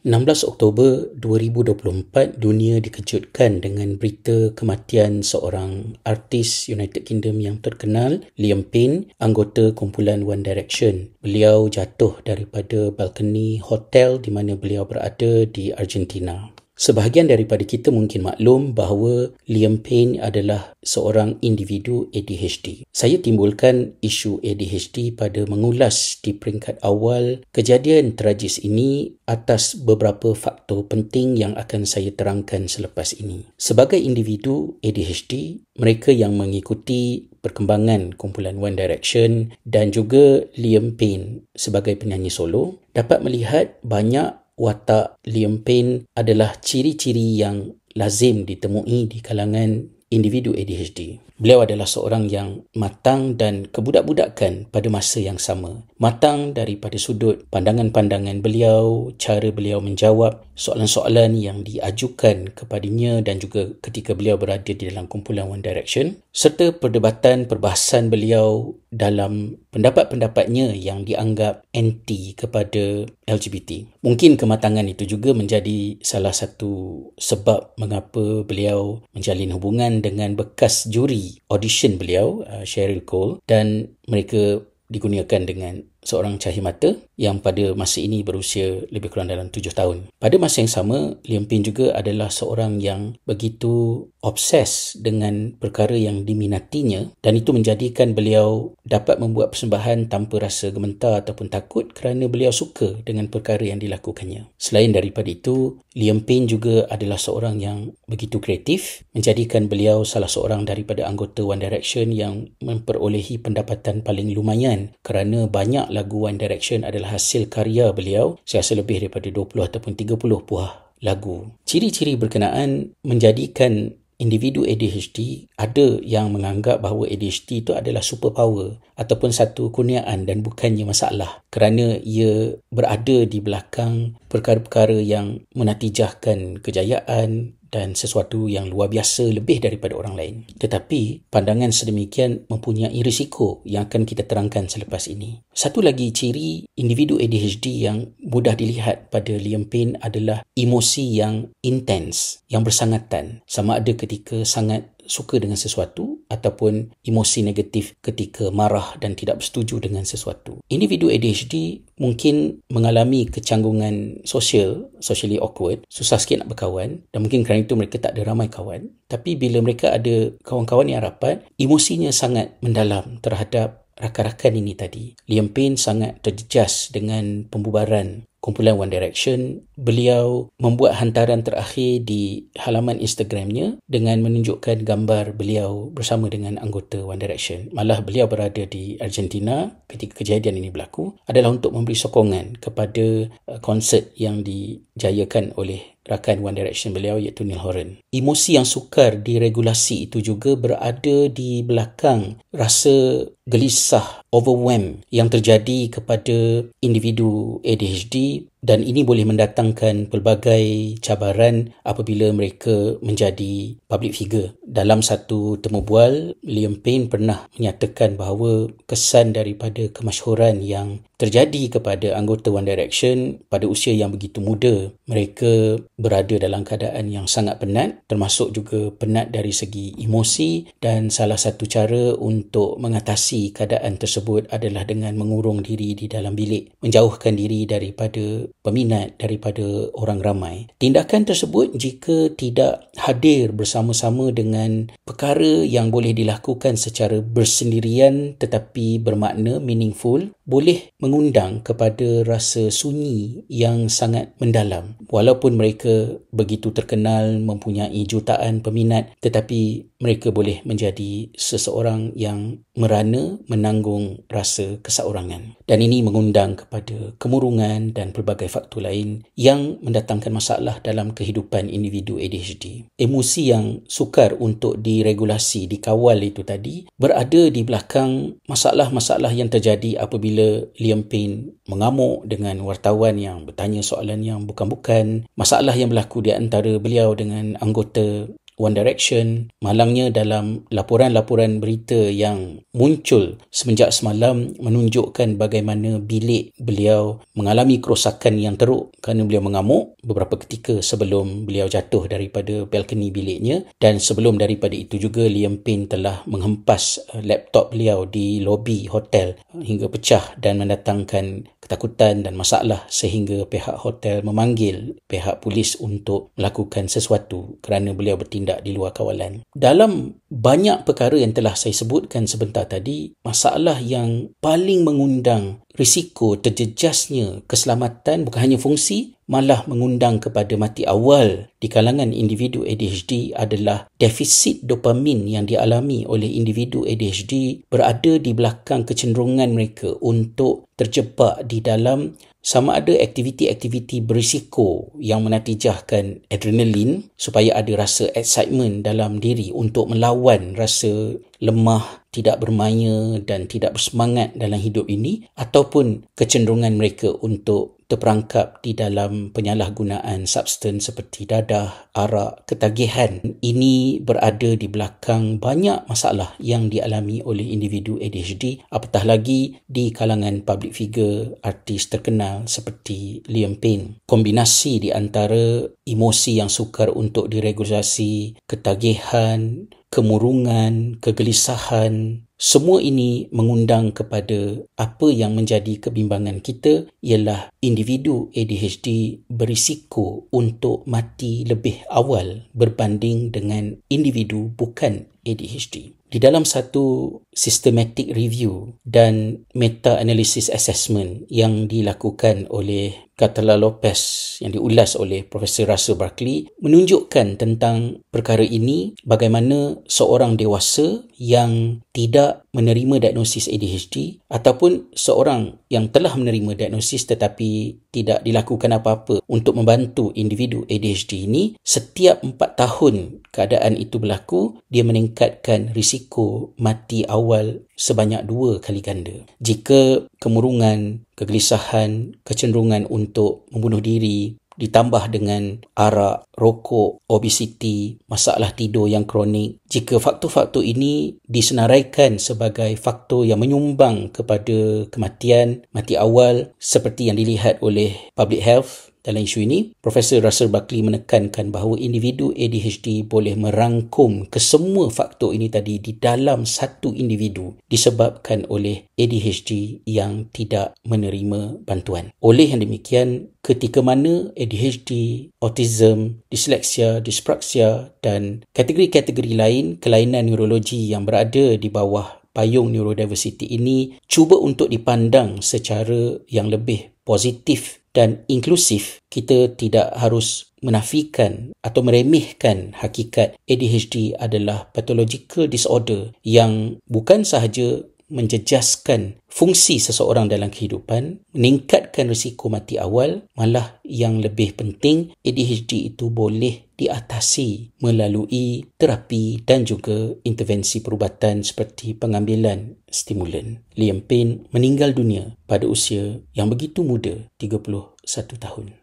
16 Oktober 2024, dunia dikejutkan dengan berita kematian seorang artis United Kingdom yang terkenal, Liam Payne, anggota kumpulan One Direction. Beliau jatuh daripada balkoni hotel di mana beliau berada di Argentina. Sebahagian daripada kita mungkin maklum bahawa Liam Payne adalah seorang individu ADHD. Saya timbulkan isu ADHD pada mengulas di peringkat awal kejadian tragis ini atas beberapa faktor penting yang akan saya terangkan selepas ini. Sebagai individu ADHD, mereka yang mengikuti perkembangan kumpulan One Direction dan juga Liam Payne sebagai penyanyi solo dapat melihat banyak watak Liam Payne adalah ciri-ciri yang lazim ditemui di kalangan individu ADHD. Beliau adalah seorang yang matang dan kebudak-budakan pada masa yang sama. Matang daripada sudut pandangan-pandangan beliau, cara beliau menjawab soalan-soalan yang diajukan kepadanya dan juga ketika beliau berada di dalam kumpulan One Direction, serta perdebatan perbahasan beliau dalam pendapat-pendapatnya yang dianggap anti kepada LGBT. Mungkin kematangan itu juga menjadi salah satu sebab mengapa beliau menjalin hubungan dengan bekas juri audition beliau, Cheryl Cole, dan mereka digunakan dengan seorang cahimata yang pada masa ini berusia lebih kurang dalam 7 tahun. Pada masa yang sama, Liam Payne juga adalah seorang yang begitu obses dengan perkara yang diminatinya dan itu menjadikan beliau dapat membuat persembahan tanpa rasa gementar ataupun takut kerana beliau suka dengan perkara yang dilakukannya. Selain daripada itu, Liam Payne juga adalah seorang yang begitu kreatif, menjadikan beliau salah seorang daripada anggota One Direction yang memperolehi pendapatan paling lumayan kerana banyak lagu One Direction adalah hasil karya beliau. Saya rasa lebih daripada 20 ataupun 30 buah lagu. Ciri-ciri berkenaan menjadikan individu ADHD, ada yang menganggap bahawa ADHD itu adalah superpower ataupun satu kurniaan dan bukannya masalah kerana ia berada di belakang perkara-perkara yang menatijahkan kejayaan dan sesuatu yang luar biasa lebih daripada orang lain. Tetapi pandangan sedemikian mempunyai risiko yang akan kita terangkan selepas ini. Satu lagi ciri individu ADHD yang mudah dilihat pada Liam Payne adalah emosi yang intens, yang bersangatan. Sama ada ketika sangat suka dengan sesuatu ataupun emosi negatif ketika marah dan tidak bersetuju dengan sesuatu. Individu ADHD mungkin mengalami kecanggungan socially awkward, susah sikit nak berkawan dan mungkin kerana itu mereka tak ada ramai kawan. Tapi bila mereka ada kawan-kawan yang rapat, emosinya sangat mendalam terhadap rakan-rakan ini tadi. Liam Payne sangat terjejas dengan pembubaran kumpulan One Direction. Beliau membuat hantaran terakhir di halaman Instagramnya dengan menunjukkan gambar beliau bersama dengan anggota One Direction. Malah beliau berada di Argentina ketika kejadian ini berlaku adalah untuk memberi sokongan kepada konsert yang dijayakan oleh rakan One Direction beliau iaitu Niall Horan. Emosi yang sukar diregulasi itu juga berada di belakang rasa gelisah, overwhelm yang terjadi kepada individu ADHD dan ini boleh mendatangkan pelbagai cabaran apabila mereka menjadi public figure. Dalam satu temu bual, Liam Payne pernah menyatakan bahawa kesan daripada kemasyhuran yang terjadi kepada anggota One Direction pada usia yang begitu muda, mereka berada dalam keadaan yang sangat penat, termasuk juga penat dari segi emosi dan salah satu cara untuk mengatasi keadaan tersebut adalah dengan mengurung diri di dalam bilik, menjauhkan diri daripada peminat, daripada orang ramai. Tindakan tersebut jika tidak hadir bersama-sama dengan perkara yang boleh dilakukan secara bersendirian tetapi bermakna, meaningful, boleh mengundang kepada rasa sunyi yang sangat mendalam. Walaupun mereka begitu terkenal, mempunyai jutaan peminat, tetapi mereka boleh menjadi seseorang yang merana menanggung rasa keseorangan. Dan ini mengundang kepada kemurungan dan pelbagai faktor lain yang mendatangkan masalah dalam kehidupan individu ADHD. Emosi yang sukar untuk diregulasi, dikawal itu tadi, berada di belakang masalah-masalah yang terjadi apabila Liam Payne mengamuk dengan wartawan yang bertanya soalan yang bukan-bukan, masalah yang berlaku di antara beliau dengan anggota One Direction. Malangnya dalam laporan-laporan berita yang muncul semenjak semalam menunjukkan bagaimana bilik beliau mengalami kerosakan yang teruk kerana beliau mengamuk beberapa ketika sebelum beliau jatuh daripada balkoni biliknya, dan sebelum daripada itu juga Liam Payne telah menghempas laptop beliau di lobi hotel hingga pecah dan mendatangkan ketakutan dan masalah sehingga pihak hotel memanggil pihak polis untuk melakukan sesuatu kerana beliau bertindak di luar kawalan. Dalam banyak perkara yang telah saya sebutkan sebentar tadi, masalah yang paling mengundang risiko terjejasnya keselamatan bukan hanya fungsi, malah mengundang kepada mati awal di kalangan individu ADHD adalah defisit dopamin yang dialami oleh individu ADHD berada di belakang kecenderungan mereka untuk terjebak di dalam sama ada aktiviti-aktiviti berisiko yang menatijahkan adrenalin supaya ada rasa excitement dalam diri untuk melawan rasa lemah, tidak bermaya dan tidak bersemangat dalam hidup ini, ataupun kecenderungan mereka untuk terperangkap di dalam penyalahgunaan substans seperti dadah, arak, ketagihan. Ini berada di belakang banyak masalah yang dialami oleh individu ADHD, apatah lagi di kalangan public figure, artis terkenal seperti Liam Payne. Kombinasi di antara emosi yang sukar untuk diregulasi, ketagihan, kemurungan, kegelisahan, semua ini mengundang kepada apa yang menjadi kebimbangan kita ialah individu ADHD berisiko untuk mati lebih awal berbanding dengan individu bukan ADHD. Di dalam satu systematic review dan meta-analysis assessment yang dilakukan oleh Catala Lopez yang diulas oleh Profesor Russell Barkley menunjukkan tentang perkara ini, bagaimana seorang dewasa yang tidak menerima diagnosis ADHD ataupun seorang yang telah menerima diagnosis tetapi tidak dilakukan apa-apa untuk membantu individu ADHD ini, setiap 4 tahun keadaan itu berlaku, dia meningkatkan risiko mati awal sebanyak 2 kali ganda. Jika kemurungan, kegelisahan, kecenderungan untuk membunuh diri ditambah dengan arak, rokok, obesiti, masalah tidur yang kronik, jika faktor-faktor ini disenaraikan sebagai faktor yang menyumbang kepada kematian, mati awal seperti yang dilihat oleh Public Health dalam isu ini, Profesor Russell Barkley menekankan bahawa individu ADHD boleh merangkum kesemua faktor ini tadi di dalam satu individu disebabkan oleh ADHD yang tidak menerima bantuan. Oleh yang demikian, ketika mana ADHD, autism, disleksia, dyspraxia dan kategori-kategori lain kelainan neurologi yang berada di bawah payung neurodiversity ini cuba untuk dipandang secara yang lebih positif dan inklusif, kita tidak harus menafikan atau meremehkan hakikat ADHD adalah pathological disorder yang bukan sahaja menjejaskan fungsi seseorang dalam kehidupan, meningkatkan risiko mati awal, malah yang lebih penting, ADHD itu boleh diatasi melalui terapi dan juga intervensi perubatan seperti pengambilan stimulan. Liam Payne meninggal dunia pada usia yang begitu muda, 31 tahun.